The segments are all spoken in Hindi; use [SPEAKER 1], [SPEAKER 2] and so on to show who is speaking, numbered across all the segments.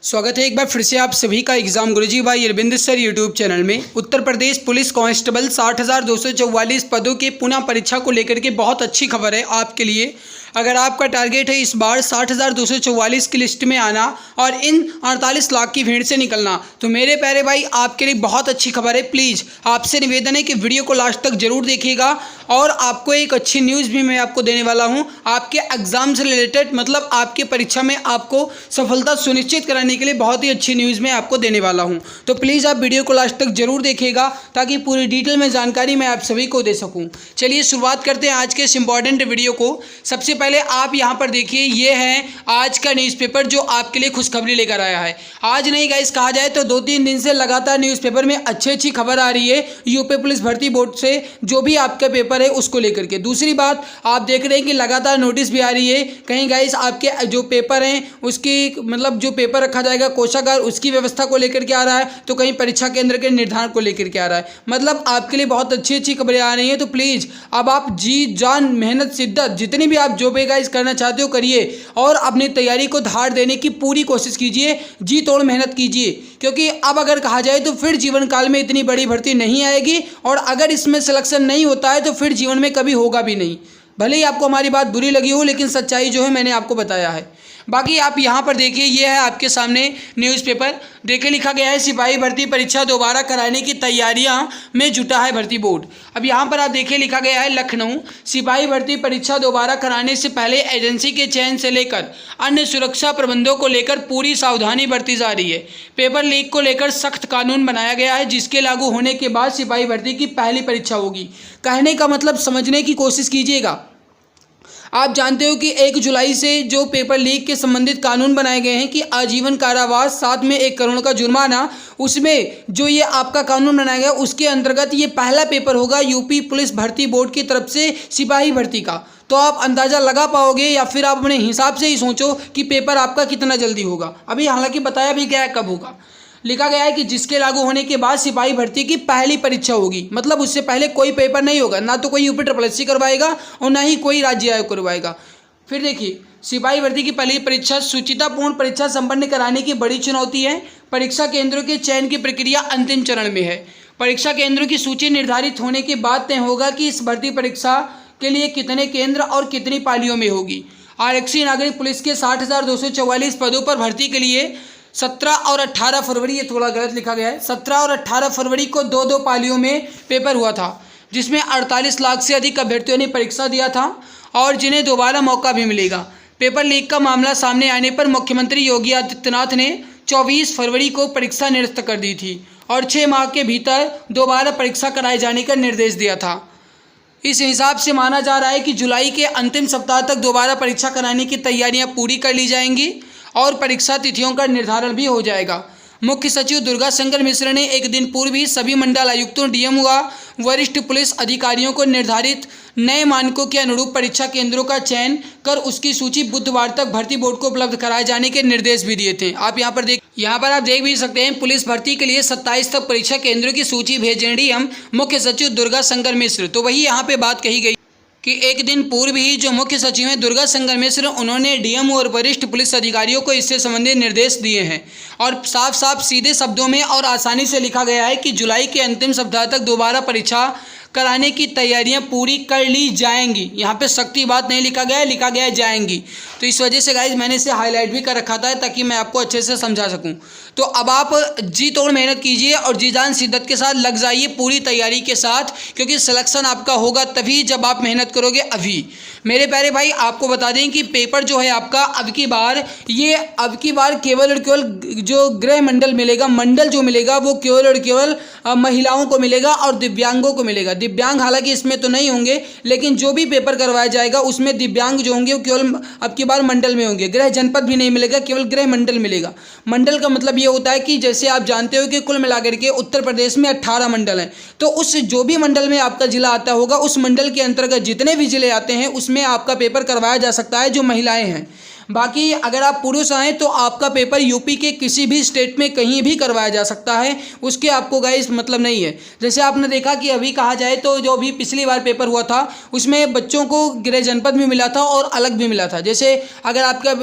[SPEAKER 1] स्वागत है एक बार फिर से आप सभी का एग्जाम गुरुजी भाई अरविंद सर यूट्यूब चैनल में। उत्तर प्रदेश पुलिस कांस्टेबल 60,244 पदों के पुनः परीक्षा को लेकर के बहुत अच्छी खबर है आपके लिए। अगर आपका टारगेट है इस बार 60,244 की लिस्ट में आना और इन 48 लाख की भीड़ से निकलना, तो मेरे प्यारे भाई आपके लिए बहुत अच्छी खबर है। प्लीज़ आपसे निवेदन है कि वीडियो को लास्ट तक जरूर देखिएगा और आपको एक अच्छी न्यूज़ भी मैं आपको देने वाला हूं आपके एग्ज़ाम से रिलेटेड, मतलब आपके परीक्षा में आपको सफलता सुनिश्चित कराने के लिए बहुत ही अच्छी न्यूज़ मैं आपको देने वाला हूं। तो प्लीज़ आप वीडियो को लास्ट तक जरूर देखिएगा ताकि पूरी डिटेल में जानकारी मैं आप सभी को दे सकूँ। चलिए शुरुआत करते हैं आज के इस इंपॉर्टेंट वीडियो को। सबसे पहले आप यहां पर देखिए, ये है आज का न्यूज़पेपर जो आपके लिए खुशखबरी लेकर आया है। आज नहीं गाइस, कहा जाए तो 2-3 दिन से लगातार न्यूज़पेपर में अच्छी खबर आ रही है यूपी पुलिस भर्ती बोर्ड से, जो भी आपका पेपर है उसको लेकर के। दूसरी बात, आप देख रहे हैं कि लगातार नोटिस भी आ रही है। कहीं गाइस आपके जो पेपर हैं उसकी मतलब जो पेपर रखा जाएगा कोषागार उसकी व्यवस्था को लेकर के आ रहा है, तो कहीं परीक्षा केंद्र के निर्धारण को लेकर के आ रहा है। मतलब आपके लिए बहुत अच्छी खबरें आ रही हैं। तो प्लीज़ अब आप जी जान मेहनत शिद्दत जितनी भी आप जो भी गाइस करना चाहते हो करिए और अपनी तैयारी को धार देने की पूरी कोशिश कीजिए, जी तोड़ मेहनत कीजिए, क्योंकि अब अगर कहा जाए तो फिर जीवन काल में इतनी बड़ी भर्ती नहीं आएगी और अगर इसमें सिलेक्शन नहीं होता है तो फिर जीवन में कभी होगा भी नहीं। भले ही आपको हमारी बात बुरी लगी हो, लेकिन सच्चाई जो है मैंने आपको बताया है। बाकी आप यहाँ पर देखिए, ये है आपके सामने न्यूज़पेपर। देखिए लिखा गया है सिपाही भर्ती परीक्षा दोबारा कराने की तैयारियां में जुटा है भर्ती बोर्ड। अब यहाँ पर आप देखिए लिखा गया है लखनऊ, सिपाही भर्ती परीक्षा दोबारा कराने से पहले एजेंसी के चयन से लेकर अन्य सुरक्षा प्रबंधों को लेकर पूरी सावधानी बरती जा रही है। पेपर लीक को लेकर सख्त कानून बनाया गया है जिसके लागू होने के बाद सिपाही भर्ती की पहली परीक्षा होगी। कहने का मतलब समझने की कोशिश कीजिएगा। आप जानते हो कि 1 जुलाई से जो पेपर लीक के संबंधित कानून बनाए गए हैं कि आजीवन कारावास साथ में 1 करोड़ का जुर्माना, उसमें जो ये आपका कानून बनाया गया उसके अंतर्गत ये पहला पेपर होगा यूपी पुलिस भर्ती बोर्ड की तरफ से सिपाही भर्ती का। तो आप अंदाज़ा लगा पाओगे या फिर आप अपने हिसाब से ही सोचो कि पेपर आपका कितना जल्दी होगा। अभी हालांकि बताया भी गया है कब होगा। लिखा गया है कि जिसके लागू होने के बाद सिपाही भर्ती की पहली परीक्षा होगी, मतलब उससे पहले कोई पेपर नहीं होगा, ना तो कोई यूपी SSS करवाएगा और ना ही कोई राज्य आयोग करवाएगा। फिर देखिए, सिपाही भर्ती की पहली परीक्षा शुचितापूर्ण परीक्षा संपन्न कराने की बड़ी चुनौती है। परीक्षा केंद्रों के चयन की प्रक्रिया अंतिम चरण में है। परीक्षा केंद्रों की सूची निर्धारित होने के बाद तय होगा कि इस भर्ती परीक्षा के लिए कितने केंद्र और कितनी पालियों में होगी। आरक्षी नागरिक पुलिस के 60,244 पदों पर भर्ती के लिए 17 और 18 फरवरी, ये थोड़ा गलत लिखा गया है, 17 और 18 फरवरी को 2-2 पालियों में पेपर हुआ था, जिसमें 48 लाख से अधिक अभ्यर्थियों ने परीक्षा दिया था और जिन्हें दोबारा मौका भी मिलेगा। पेपर लीक का मामला सामने आने पर मुख्यमंत्री योगी आदित्यनाथ ने 24 फरवरी को परीक्षा निरस्त कर दी थी और 6 माह के भीतर दोबारा परीक्षा कराए जाने का निर्देश दिया था। इस हिसाब से माना जा रहा है कि जुलाई के अंतिम सप्ताह तक दोबारा परीक्षा कराने की तैयारियां पूरी कर ली जाएंगी और परीक्षा तिथियों का निर्धारण भी हो जाएगा। मुख्य सचिव दुर्गा शंकर मिश्र ने एक दिन पूर्व ही सभी मंडल आयुक्तों, डीएम व वरिष्ठ पुलिस अधिकारियों को निर्धारित नए मानकों के अनुरूप परीक्षा केंद्रों का चयन कर उसकी सूची बुधवार तक भर्ती बोर्ड को उपलब्ध कराए जाने के निर्देश भी दिए थे। आप यहाँ पर आप देख भी सकते हैं, पुलिस भर्ती के लिए 27 तक परीक्षा केंद्रों की सूची भेजें डीएम मुख्य सचिव दुर्गा शंकर मिश्र। तो वही यहाँ पे बात कही गई कि एक दिन पूर्व ही जो मुख्य सचिव हैं दुर्गा शंकर मिश्र, उन्होंने डीएम और वरिष्ठ पुलिस अधिकारियों को इससे संबंधित निर्देश दिए हैं और साफ सीधे शब्दों में और आसानी से लिखा गया है कि जुलाई के अंतिम सप्ताह तक दोबारा परीक्षा कराने की तैयारियां पूरी कर ली जाएंगी। यहाँ पे सख्ती बात नहीं लिखा गया है, लिखा गया है जाएंगी। तो इस वजह से गाइज मैंने इसे हाईलाइट भी कर रखा था ताकि मैं आपको अच्छे से समझा सकूं। तो अब आप जी तोड़ मेहनत कीजिए और जी जान शिद्दत के साथ लग जाइए पूरी तैयारी के साथ, क्योंकि सिलेक्शन आपका होगा तभी जब आप मेहनत करोगे। अभी मेरे प्यारे भाई आपको बता दें कि पेपर जो है आपका अब की बार केवल और केवल जो गृह मंडल मिलेगा, मंडल जो मिलेगा वो केवल और केवल महिलाओं को मिलेगा और दिव्यांगों को मिलेगा। दिव्यांग हालांकि इसमें तो नहीं होंगे, लेकिन जो भी पेपर करवाया जाएगा उसमें दिव्यांग जो होंगे वो केवल अब की बार मंडल में होंगे। गृह जनपद भी नहीं मिलेगा, केवल गृह मंडल मिलेगा। मंडल का मतलब ये होता है कि जैसे आप जानते हो कि कुल मिलाकर के उत्तर प्रदेश में 18 मंडल हैं, तो उस जो भी मंडल में आपका जिला आता होगा उस मंडल के अंतर्गत जितने भी जिले आते हैं उसमें आपका पेपर करवाया जा सकता है जो महिलाएं हैं। बाकी अगर आप पुरुष आएँ तो आपका पेपर यूपी के किसी भी स्टेट में कहीं भी करवाया जा सकता है, उसके आपको गाइस मतलब नहीं है। जैसे आपने देखा कि अभी कहा जाए तो जो भी पिछली बार पेपर हुआ था उसमें बच्चों को गृह जनपद भी मिला था और अलग भी मिला था। जैसे अगर आपका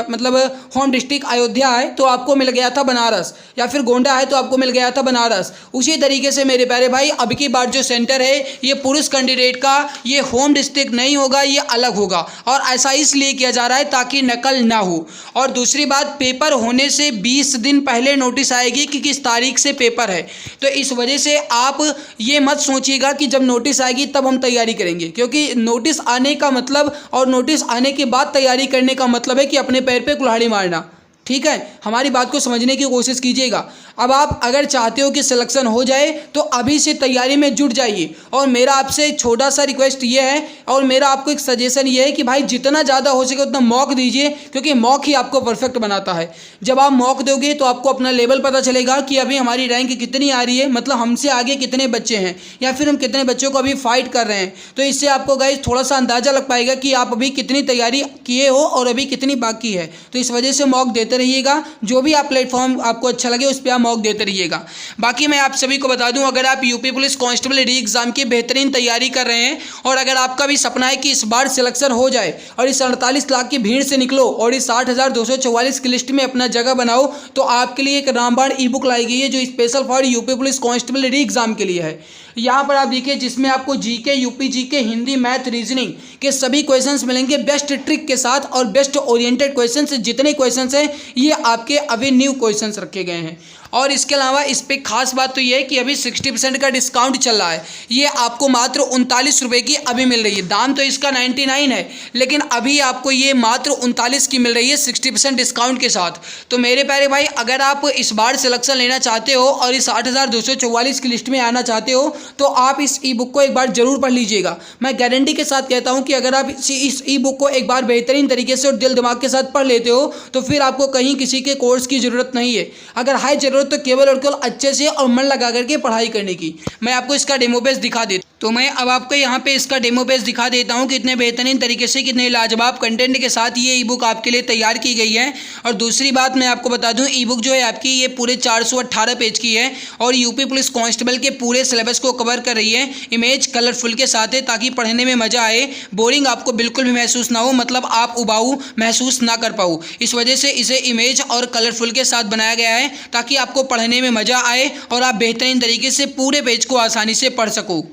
[SPEAKER 1] मतलब होम डिस्ट्रिक्ट अयोध्या है तो आपको मिल गया था बनारस, या फिर गोंडा है तो आपको मिल गया था बनारस। उसी तरीके से मेरे प्यारे भाई अब की बार जो सेंटर है ये पुरुष कैंडिडेट का ये होम डिस्ट्रिक्ट नहीं होगा, ये अलग होगा, और ऐसा इसलिए किया जा रहा है ताकि नकल ना हो। और दूसरी बात, पेपर होने से 20 दिन पहले नोटिस आएगी कि किस तारीख से पेपर है, तो इस वजह से आप ये मत सोचिएगा कि जब नोटिस आएगी तब हम तैयारी करेंगे, क्योंकि नोटिस आने का मतलब और नोटिस आने के बाद तैयारी करने का मतलब है कि अपने पैर पे कुल्हाड़ी मारना। ठीक है, हमारी बात को समझने की कोशिश कीजिएगा। अब आप अगर चाहते हो कि सिलेक्शन हो जाए तो अभी से तैयारी में जुट जाइए। और मेरा आपसे एक छोटा सा रिक्वेस्ट ये है और मेरा आपको एक सजेशन ये है कि भाई जितना ज़्यादा हो सके उतना मॉक दीजिए, क्योंकि मॉक ही आपको परफेक्ट बनाता है। जब आप मॉक दोगे तो आपको अपना लेवल पता चलेगा कि अभी हमारी रैंक कितनी आ रही है, मतलब हमसे आगे कितने बच्चे हैं या फिर हम कितने बच्चों को अभी फाइट कर रहे हैं। तो इससे आपको गाइस थोड़ा सा अंदाज़ा लग पाएगा कि आप अभी कितनी तैयारी किए हो और अभी कितनी बाकी है। तो इस वजह से मॉक देते रहिएगा, जो भी आप प्लेटफॉर्म आपको अच्छा लगे उस पर आप मॉक देते रहिएगा। बाकी मैं आप सभी को बता दूं, अगर आप यूपी पुलिस कांस्टेबल री एग्जाम की बेहतरीन तैयारी कर रहे हैं और अगर आपका भी सपना है कि इस बार सिलेक्शन हो जाए और इस 48 लाख की भीड़ से निकलो और इस 60,244 की लिस्ट में अपना जगह बनाओ, तो आपके लिए एक रामबाण ई बुक लाई गई है जो special for UP police constable री एग्जाम के लिए है। यहाँ पर आप देखिए, जिसमें आपको GK, UP GK, Hindi, math, reasoning के सभी क्वेश्चंस मिलेंगे बेस्ट ट्रिक के साथ, और बेस्ट ओरिएंटेड क्वेश्चंस जितने क्वेश्चंस हैं ये आपके अभी न्यू क्वेश्चंस रखे गए हैं। और इसके अलावा इस पर खास बात तो ये है कि अभी 60% का डिस्काउंट चल रहा है। ये आपको मात्र 39 रुपये की अभी मिल रही है। दाम तो इसका 99 है, लेकिन अभी आपको ये मात्र 39 की मिल रही है 60% डिस्काउंट के साथ। तो मेरे प्यारे भाई, अगर आप इस बार सिलेक्शन लेना चाहते हो और इस 60,244 की लिस्ट में आना चाहते हो तो आप इस ई बुक को एक बार जरूर पढ़ लीजिएगा। मैं गारंटी के साथ कहता हूँ कि अगर आप इस ई बुक को एक बार बेहतरीन तरीके से और दिल दिमाग के साथ पढ़ लेते हो तो फिर आपको कहीं किसी के कोर्स की ज़रूरत नहीं है। अगर है जरूरत तो केवल और केवल अच्छे से और मन लगा करके पढ़ाई करने की। मैं आपको इसका डेमो पेज दिखा देता हूं। तो मैं अब आपको यहाँ पे इसका डेमो पेज दिखा देता हूँ, कितने बेहतरीन तरीके से, कितने लाजवाब कंटेंट के साथ ये ई बुक आपके लिए तैयार की गई है। और दूसरी बात मैं आपको बता दूँ, ई बुक जो है आपकी ये पूरे 418 पेज की है और यूपी पुलिस कांस्टेबल के पूरे सिलेबस को कवर कर रही है। इमेज कलरफुल के साथ है ताकि पढ़ने में मजा आए, बोरिंग आपको बिल्कुल भी महसूस ना हो, मतलब आप उबाऊ महसूस ना कर पाओ। इस वजह से इसे इमेज और कलरफुल के साथ बनाया गया है ताकि आपको पढ़ने में मज़ा आए और आप बेहतरीन तरीके से पूरे पेज को आसानी से पढ़ सको।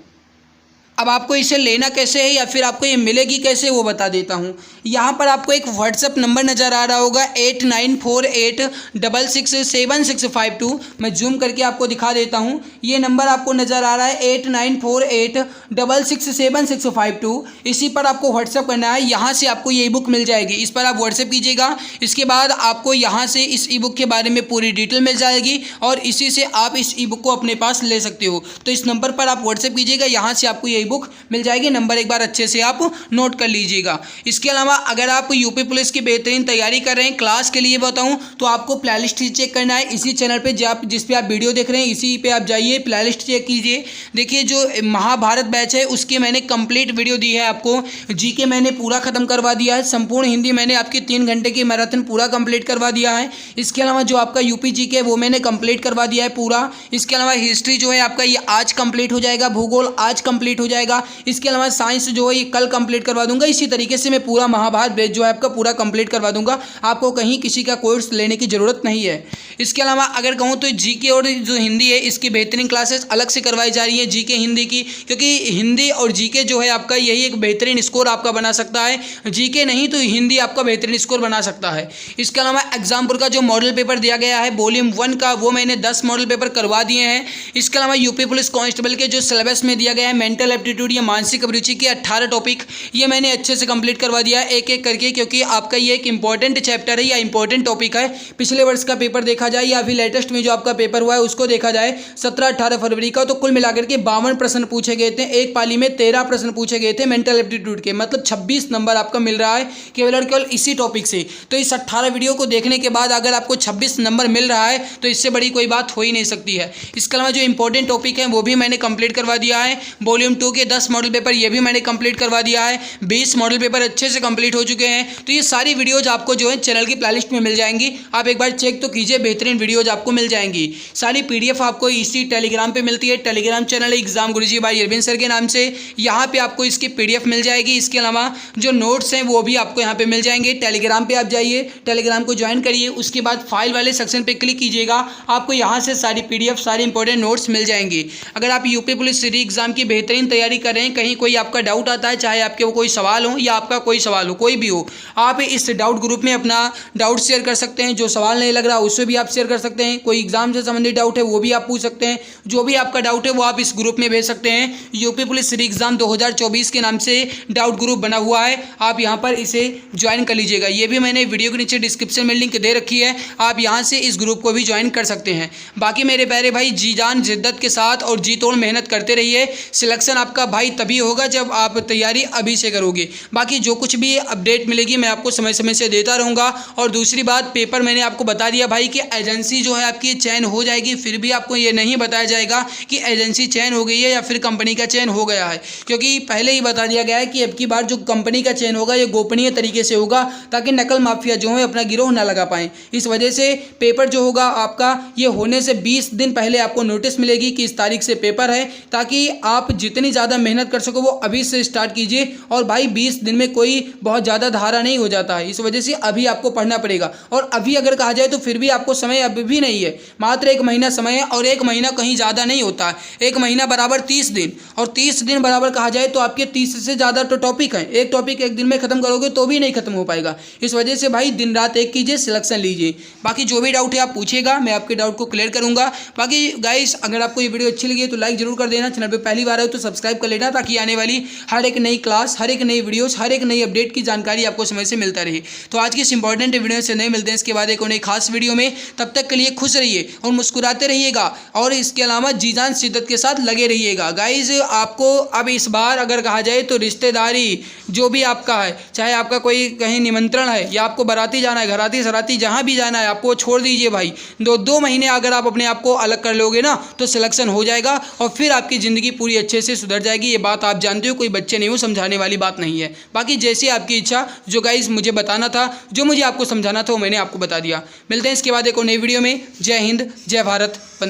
[SPEAKER 1] अब आपको इसे लेना कैसे है या फिर आपको ये मिलेगी कैसे वो बता देता हूँ। यहाँ पर आपको एक व्हाट्सएप नंबर नज़र आ रहा होगा 8948667652। मैं जूम करके आपको दिखा देता हूँ। ये नंबर आपको नज़र आ रहा है 8948667652। इसी पर आपको व्हाट्सएप करना है। यहाँ से आपको ये ई बुक मिल जाएगी, इस पर आप व्हाट्सएप कीजिएगा। इसके बाद आपको यहाँ से इस ई बुक के बारे में पूरी डिटेल मिल जाएगी और इसी से आप इस ई बुक को अपने पास ले सकते हो। तो इस नंबर पर आप व्हाट्सएप कीजिएगा, यहाँ से आपको ये बुक मिल जाएगी। नंबर एक बार अच्छे से आप नोट कर लीजिएगा। इसके अलावा अगर आप यूपी पुलिस की बेहतरीन तैयारी कर रहे हैं, क्लास के लिए बताऊं तो आपको प्लेलिस्ट चेक करना है। इसी चैनल पे जिस पे आप वीडियो देख रहे हैं इसी पे आप जाइए, प्लेलिस्ट चेक कीजिए। देखिए, जो महाभारत बैच है उसकी मैंने कंप्लीट वीडियो दी है आपको। जीके मैंने पूरा खत्म करवा दिया है, संपूर्ण हिंदी मैंने आपकी 3 घंटे की मैराथन पूरा कंप्लीट करवा दिया है। इसके अलावा जो आपका यूपी जीके है वो मैंने कंप्लीट करवा दिया है पूरा। इसके अलावा हिस्ट्री जो है आपका ये आज कंप्लीट हो जाएगा, भूगोल आज कंप्लीट हो जाएगा। इसके अलावा साइंस जो है ये कल कंप्लीट करवा दूंगा। इसी तरीके से मैं पूरा महाभारत बैच जो है आपका पूरा कंप्लीट करवा दूंगा। आपको कहीं किसी का कोर्स लेने की ज़रूरत नहीं है। इसके अलावा अगर कहूँ तो जीके और जो हिंदी है इसकी बेहतरीन क्लासेस अलग से करवाई जा रही है, जीके हिंदी की, क्योंकि हिंदी और जीके जो है आपका यही एक बेहतरीन स्कोर आपका बना सकता है। जीके नहीं तो हिंदी आपका बेहतरीन स्कोर बना सकता है। इसके अलावा एग्जामपुर का जो मॉडल पेपर दिया गया है वॉल्यूम 1 का, वो मैंने 10 मॉडल पेपर करवा दिए हैं। इसके अलावा यूपी पुलिस कांस्टेबल के जो सिलेबस में दिया गया है मेंटल एप्टीट्यूड या मानसिक अभिरुचि के 18 टॉपिक, ये मैंने अच्छे से कंप्लीट करवा दिया है एक एक करके, क्योंकि आपका ये एक इंपॉर्टेंट चैप्टर है या इंपॉर्टेंट टॉपिक है। पिछले वर्ष का पेपर देखा जाए या अभी लेटेस्ट में जो आपका पेपर हुआ है उसको देखा जाए 17-18 फरवरी का, तो कुल मिलाकर के 52 प्रश्न पूछे गए थे। एक पाली में 13 प्रश्न पूछे गए थे मेंटल एप्टीट्यूड के, मतलब 26 नंबर आपका मिल रहा है केवल और केवल इसी टॉपिक से। तो इस 18 वीडियो को देखने के बाद अगर आपको 26 नंबर मिल रहा है तो इससे बड़ी कोई बात हो ही नहीं सकती है। इसके अलावा जो इंपॉर्टेंट टॉपिक है वो भी मैंने कंप्लीट करवा दिया है। वॉल्यूम 2 के 10 मॉडल पेपर ये भी मैंने कंप्लीट करवा दिया है। 20 मॉडल पेपर अच्छे से कंप्लीट हो चुके हैं। तो ये सारी वीडियोज आपको जो है चैनल की प्लेलिस्ट में मिल जाएंगी, आप एक बार चेक तो कीजिए, बेहतरीन वीडियोज आपको मिल जाएंगी। सारी PDF आपको इसी टेलीग्राम पे मिलती है। टेलीग्राम चैनल है एग्जाम गुरुजी भाई अरविंद सर के नाम से। यहाँ पे आपको इसकी PDF मिल जाएगी। इसके अलावा जो नोट्स हैं वो भी आपको यहाँ पे मिल जाएंगे। टेलीग्राम पे आप जाइए, टेलीग्राम को ज्वाइन करिए, उसके बाद फाइल वाले सेक्शन पे क्लिक कीजिएगा, आपको यहाँ से सारी PDF सारी इंपॉर्टेंट नोट्स मिल जाएंगी। अगर आप यूपी पुलिस री एग्जाम की बेहतरीन तैयारी कर रहे हैं, कहीं कोई आपका डाउट आता है, चाहे आपके वो कोई सवाल हो या आपका कोई सवाल हो, कोई भी हो, आप इस डाउट ग्रुप में अपना डाउट शेयर कर सकते हैं। जो सवाल नहीं लग रहा उससे भी आप शेयर कर सकते हैं। कोई एग्जाम से संबंधित डाउट है वो भी आप पूछ सकते हैं। जो भी आपका डाउट है वो आप इस ग्रुप में भेज सकते हैं। यूपी पुलिस री एग्जाम 2024 के नाम से डाउट ग्रुप बना हुआ है, आप यहाँ पर इसे ज्वाइन कर लीजिएगा। ये भी मैंने वीडियो के नीचे डिस्क्रिप्शन में लिंक दे रखी है, आप यहाँ से इस ग्रुप को भी ज्वाइन कर सकते हैं। बाकी मेरे प्यारे भाई, जी जान जिद्दत के साथ और जी तोड़ मेहनत करते रहिए। सिलेक्शन आपका भाई तभी होगा जब आप तैयारी अभी से करोगे। बाकी जो कुछ भी अपडेट मिलेगी मैं आपको समय समय से देता रहूँगा। और दूसरी बात, पेपर मैंने आपको बता दिया भाई कि एजेंसी जो है आपकी चयन हो जाएगी, फिर भी आपको ये नहीं बताया जाएगा कि एजेंसी चयन हो गई है या फिर कंपनी का चयन हो गया है, क्योंकि पहले ही बता दिया गया है कि अब की बार जो कंपनी का चयन होगा ये गोपनीय तरीके से होगा, ताकि नकल माफिया जो है अपना गिरोह ना लगा पाएँ। इस वजह से पेपर जो होगा आपका ये होने से 20 दिन पहले आपको नोटिस मिलेगी कि इस तारीख से पेपर है, ताकि आप जितनी ज़्यादा मेहनत कर सको वो अभी से स्टार्ट कीजिए। और भाई 20 दिन में कोई बहुत ज़्यादा धारा नहीं हो जाता है, इस वजह से अभी आपको पढ़ना पड़ेगा। और अभी अगर कहा जाए तो फिर भी आपको समय अभी भी नहीं है, मात्र 1 महीना समय है, और 1 महीना कहीं ज़्यादा नहीं होता है। 1 महीना बराबर 30 दिन, और 30 दिन बराबर कहा जाए तो आपके 30 से ज़्यादा तो टॉपिक हैं। एक टॉपिक 1 दिन में खत्म करोगे तो भी नहीं खत्म हो पाएगा। इस वजह से भाई दिन रात एक कीजिए, सिलेक्शन लीजिए। बाकी जो भी डाउट है आप पूछिएगा, मैं आपके डाउट को क्लियर करूँगा। बाकी गाइस, अगर आपको ये वीडियो अच्छी लगी है तो लाइक जरूर कर देना। चैनल पर पहली बार हो तो सब्सक्राइब कर लेना, ताकि आने वाली हर एक नई क्लास, हर एक नई वीडियोस, हर एक नई अपडेट की जानकारी आपको समय से मिलता रहे। तो आज की इस इंपॉर्टेंट वीडियो से नहीं मिलते हैं इसके बाद एक और नई खास वीडियो में। तब तक के लिए खुश रहिए और मुस्कुराते रहिएगा, और इसके अलावा जी जान शिद्दत के साथ लगे रहिएगा। गाइज, आपको अब इस बार अगर कहा जाए तो रिश्तेदारी जो भी आपका है, चाहे आपका कोई कहीं निमंत्रण है या आपको बाराती जाना है, घराती सराती जहाँ भी जाना है, आपको छोड़ दीजिए भाई। 2 महीने अगर आप अपने आप को अलग कर लोगे ना तो सिलेक्शन हो जाएगा, और फिर आपकी ज़िंदगी पूरी अच्छे से सुधर जाएगी। ये बात आप जानते हो, कोई बच्चे नहीं हो, समझाने वाली बात नहीं है। बाकी जैसी आपकी इच्छा, जो गाइज मुझे बताना था, जो मुझे आपको समझाना था, वो मैंने आपको बता दिया। मिलते हैं इसके बाद एक और नई वीडियो में। जय हिंद, जय भारत।